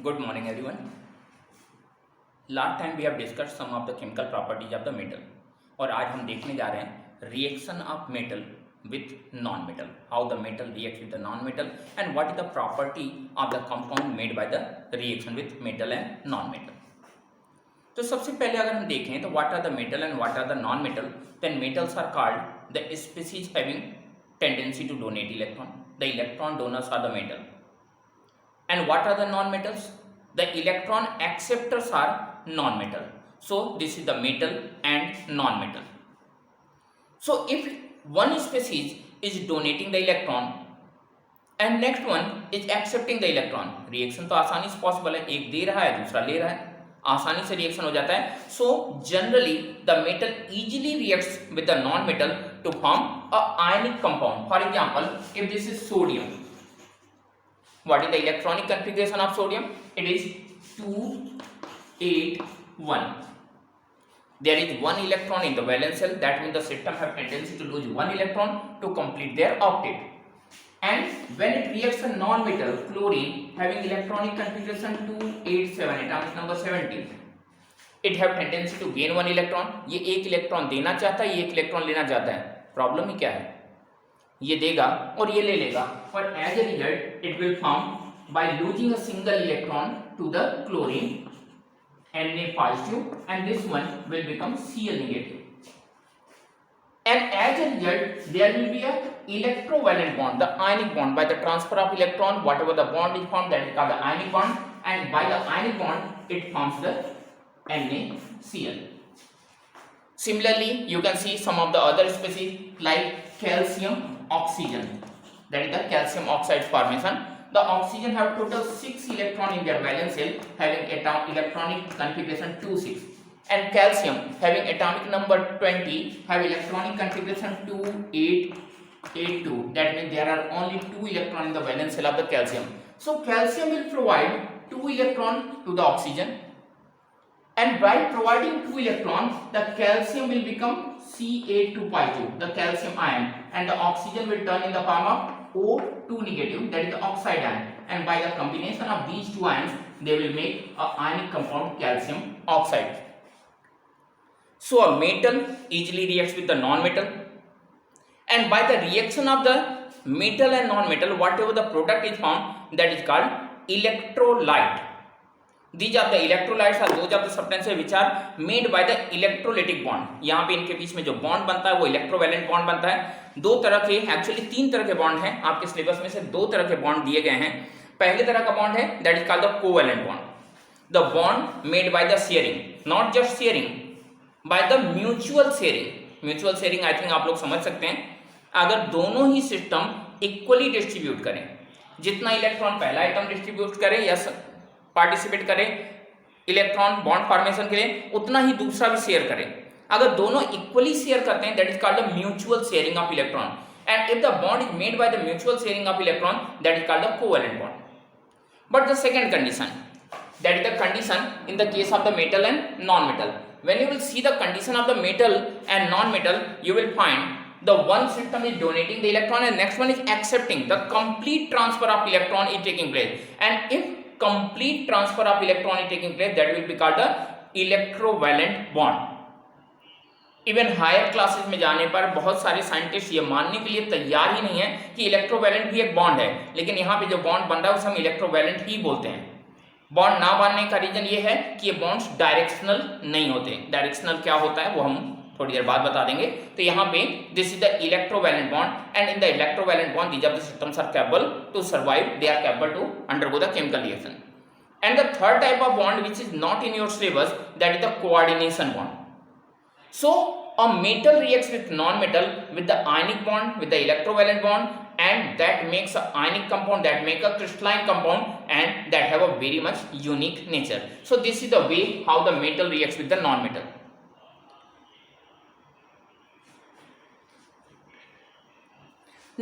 Good morning, everyone. Last time we have discussed some of the chemical properties of the metal, और आज हम देखने जा रहे हैं reaction of metal with non-metal. How the metal reacts with the non-metal and what is the property of the compound made by the reaction with metal and non-metal. तो सबसे पहले अगर हम देखें तो what are the metal and what are the non-metal? Then metals are called the species having tendency to donate electron. The electron donors are the metal. And what are the non-metals? The electron acceptors are non-metal. So this is the metal and non-metal. So if one species is donating the electron and next one is accepting the electron, reaction तो आसानी से possible है, एक दे रहा है दूसरा ले रहा है, आसानी से reaction हो जाता है. So generally the metal easily reacts with the non-metal to form a ionic compound. For example, if this is sodium, what is the electronic configuration of sodium? It is 2 8 1. There is one electron in the valence shell. That means the system have tendency to lose one electron to complete their octet. And when it reacts a non-metal chlorine having electronic configuration 287, atomic number 17, it have tendency to gain one electron. ये एक electron देना चाहता है, ये एक electron लेना चाहता है. प्रॉब्लम ही क्या है? ये देगा और ये ले लेगा, और as a result it will form by losing a single electron to the chlorine Na positive and this one will become Cl negative, and as a result there will be a electrovalent bond, the ionic bond. By the transfer of electron, whatever the bond is formed, that is called the ionic bond, and by the ionic bond it forms the NaCl. Similarly, you can see some of the other species like calcium oxygen, that is the calcium oxide formation. The oxygen have total 6 electron in their valence shell having electronic configuration 2 6, and calcium having atomic number 20 have electronic configuration 2 8 8 2. That means there are only 2 electron in the valence shell of the calcium. So calcium will provide 2 electron to the oxygen, and by providing 2 electrons the calcium will become Ca2+2, the calcium ion, and the oxygen will turn in the form of O2 negative, that is the oxide ion, and by the combination of these two ions they will make a ionic compound calcium oxide. So a metal easily reacts with the non-metal, and by the reaction of the metal and non-metal, whatever the product is formed, that is called electrolyte. These are the electrolytes are those of the substances which are made by the electrolytic bond. यहाँ पे इनके बीच में जो bond बनता है वो electrovalent bond बनता है. दो तरह के, एक्चुअली 3 तरह के बॉन्ड हैं. आपके सिलेबस में से 2 तरह के बॉन्ड दिए गए हैं. पहले तरह का बॉन्ड है that is called the covalent bond, the bond made by the sharing, not just sharing, by the mutual sharing. Mutual sharing I think आप लोग समझ सकते हैं. अगर दोनों ही सिस्टम इक्वली डिस्ट्रीब्यूट करें, जितना इलेक्ट्रॉन पहला आइटम डिस्ट्रीब्यूट करे या पार्टिसिपेट करे इलेक्ट्रॉन बॉन्ड फॉर्मेशन के लिए, उतना ही दूसरा भी शेयर करे. अगर दोनों इक्वली शेयर करते हैं that is called the mutual sharing of electron, and if the bond is made by the mutual sharing of electron that is called the covalent bond. But the second condition, that is the condition in the case of the metal and non-metal. When you will see the condition of the metal and non-metal, you will find the one system is donating the electron and next one is accepting. The complete transfer of electron is taking place, and if complete transfer of electron is taking place, that will be called the electrovalent bond. Even higher classes में जाने पर बहुत सारे scientist ये मानने के लिए तैयार ही नहीं है कि इलेक्ट्रोवैलेंट भी एक बॉन्ड है, लेकिन यहाँ पे जो बॉन्ड बन रहा है उसे हम इलेक्ट्रोवैलेंट ही बोलते हैं. बॉन्ड ना बनने का रीजन ये है कि ये बॉन्ड्स डायरेक्शनल नहीं होते. डायरेक्शनल क्या होता है वो हम थोड़ी देर बाद बता देंगे. तो यहाँ पे this is the electrovalent bond, and in the electrovalent bond these are the systems are capable to survive, they are capable to undergo the chemical reaction. And the third type of bond which is not in your syllabus, that is the coordination bond. So a metal reacts with non-metal with the ionic bond, with the electrovalent bond, and that makes a ionic compound, that make a crystalline compound, and that have a very much unique nature. So this is the way how the metal reacts with the non-metal.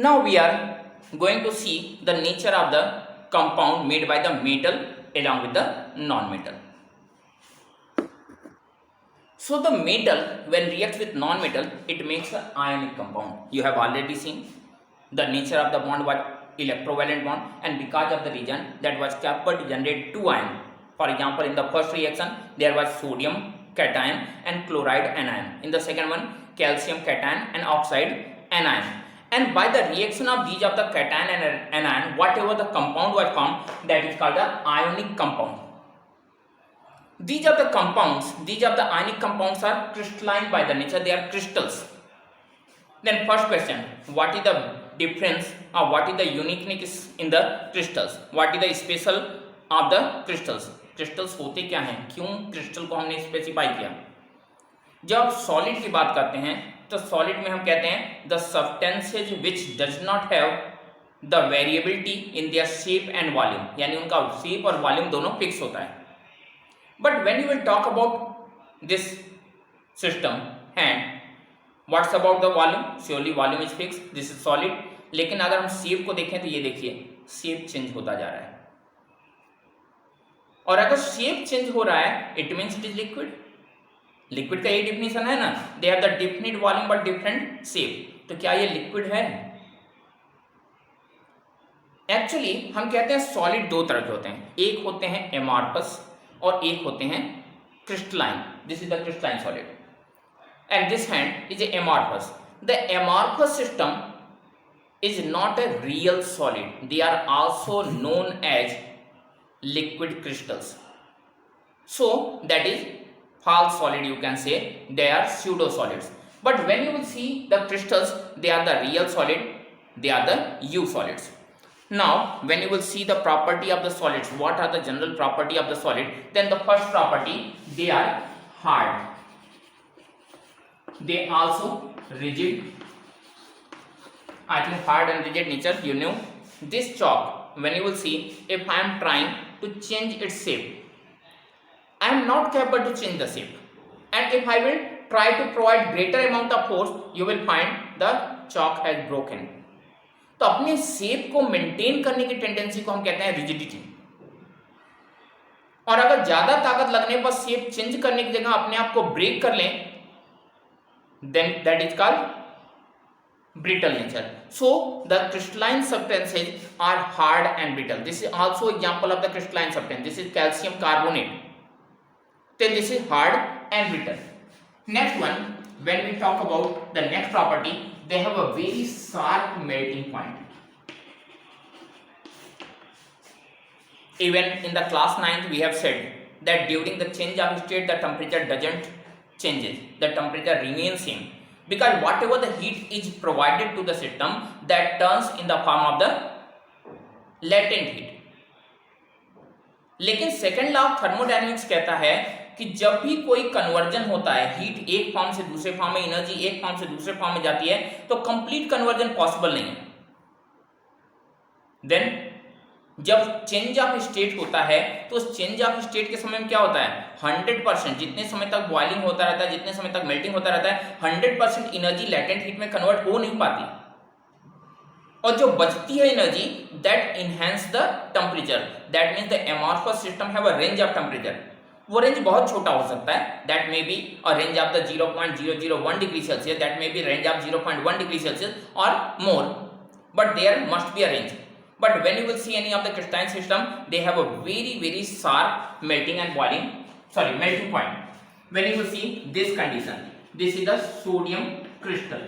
Now we are going to see the nature of the compound made by the metal along with the non-metal. So the metal when reacts with non-metal, it makes an ionic compound. You have already seen the nature of the bond, electrovalent bond, and because of the reason that was capable to generate two ion. For example, in the first reaction there was sodium cation and chloride anion. In the second one, calcium cation and oxide anion. And by the reaction of these of the cation and anion, whatever the compound was formed, that is called the ionic compound. These are the compounds, these are the ionic compounds are crystalline by the nature, they are crystals. Then first question, what is the difference or what is the uniqueness in the crystals? What is the special of the crystals? Crystals होते क्या हैं, क्यों crystal को हमने specify किया? जब solid की बात करते हैं तो सॉलिड में हम कहते हैं the substances which does not have the variability in their shape and volume, यानी उनका शेप और वॉल्यूम दोनों फिक्स होता है. But when you will talk about this system and what's about the volume, surely volume is fix, this is solid. लेकिन अगर हम shape को देखें तो ये देखिए शेप चेंज होता जा रहा है, और अगर शेप चेंज हो रहा है it means it is liquid. Liquid का ये डिफिनेशन है ना, they have the definite volume but different shape. तो क्या ये लिक्विड है? एक्चुअली हम कहते हैं सॉलिड दो तरह के होते हैं, एक होते हैं एमॉर्फस और एक होते हैं crystalline. This is the crystalline solid and this hand is amorphous. The amorphous system is not a real solid. They are also known as liquid crystals. So that is false solid, you can say. They are pseudo solids. But when you will see the crystals, they are the real solid. They are the U solids. Now when you will see the property of the solids, what are the general property of the solid? Then the first property, they are hard. They also rigid. I think hard and rigid nature you know. This chalk, when you will see, if I am trying to change its shape, I am not capable to change the shape, and if I will try to provide greater amount of force, you will find the chalk has broken. तो अपने shape को maintain करने की tendency को हम कहते हैं rigidity, और अगर ज्यादा ताकत लगने पर शेप चेंज करने की जगह अपने आप को ब्रेक कर लें, then that is called brittle nature. So the crystalline substances are hard and brittle. This is also example of the crystalline substance. This is calcium carbonate. Then this is hard and brittle. Next one, when we talk about the next property, they have a very sharp melting point. Even in the class 9th we have said that during the change of state the temperature doesn't changes, the temperature remains same, because whatever the heat is provided to the system that turns in the form of the latent heat. लेकिन second law of thermodynamics कहता है कि जब भी कोई conversion होता है, heat एक फॉर्म से दूसरे फॉर्म में, एनर्जी एक फॉर्म से दूसरे फॉर्म में जाती है, तो कंप्लीट कन्वर्जन पॉसिबल नहीं है. देन जब चेंज ऑफ स्टेट होता है तो उस चेंज ऑफ स्टेट के समय में क्या होता है, 100%, जितने समय तक बॉइलिंग होता रहता है, जितने समय तक मेल्टिंग होता रहता है, 100% एनर्जी लैटेंट हीट में कन्वर्ट हो नहीं पाती, और जो बचती है energy that enhance the temperature. That means the amorphous system have a range of temperature. वो रेंज बहुत छोटा हो सकता है, that may be a range of the 0.001 degree Celsius, that may be range of 0.1 degree Celsius और more, but there must be a range. But when you will see any of the crystalline system, they have a very sharp melting and melting point. When you will see this condition, this is the sodium crystal,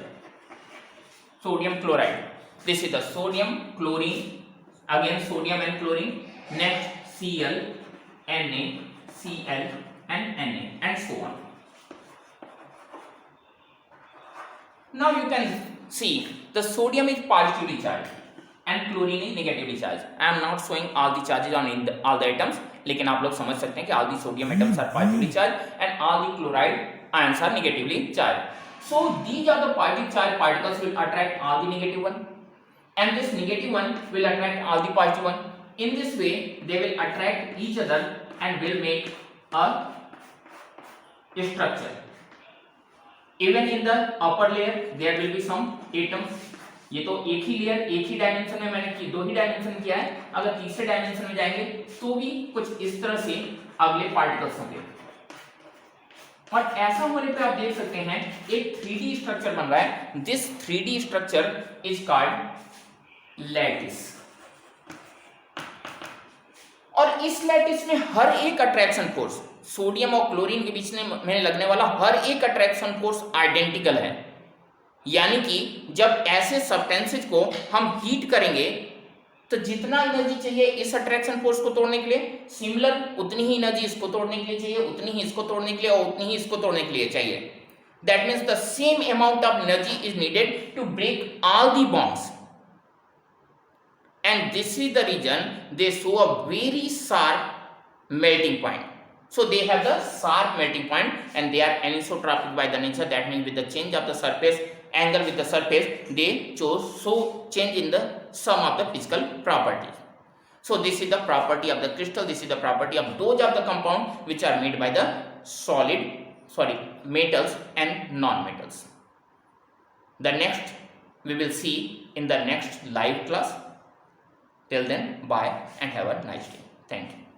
sodium chloride. This is the sodium chlorine, again sodium and chlorine. Next Cl, Na, Cl and Na, and so on. Now you can see the sodium is positively charged and chlorine is negatively charged. I am not showing all the charges on all the atoms, लेकिन आप लोग समझ सकते हैं कि all the sodium atoms are positively charged and all the chloride ions are negatively charged. So these are the positive charged particles will attract all the negative one, and this negative one will attract all the positive one. In this way, they will attract each other and will make a structure. Even in the upper layer, there will be some atoms. ये तो एक ही layer एक ही dimension में मैंने दो ही dimension किया है, अगर तीसरे डायमेंशन में जाएंगे तो भी कुछ इस तरह से अगले पार्टिकल्स होंगे. और ऐसा होने पे आप देख सकते हैं एक 3D स्ट्रक्चर बन रहा है. This 3D structure is called lattice. और इस लैटिस में हर एक अट्रैक्शन फोर्स, सोडियम और क्लोरीन के बीच में लगने वाला हर एक अट्रैक्शन फोर्स आइडेंटिकल है। यानी कि जब ऐसे सब्सटेंसेज को हम हीट करेंगे तो जितना एनर्जी चाहिए इस अट्रैक्शन फोर्स को तोड़ने के लिए, सिमिलर उतनी ही एनर्जी इसको तोड़ने के लिए चाहिए, उतनी ही इसको तोड़ने के लिए और उतनी ही इसको तोड़ने के लिए चाहिए। That means the same amount of energy is needed to break all the bonds, and this is the reason they show a very sharp melting point. So they have the sharp melting point and they are anisotropic by the nature. That means with the change of the surface angle with the surface, they show change in the sum of the physical properties. So this is the property of the crystal, this is the property of those of the compound which are made by the metals and non-metals. The next we will see in the next live class. Till then, bye and have a nice day. Thank you.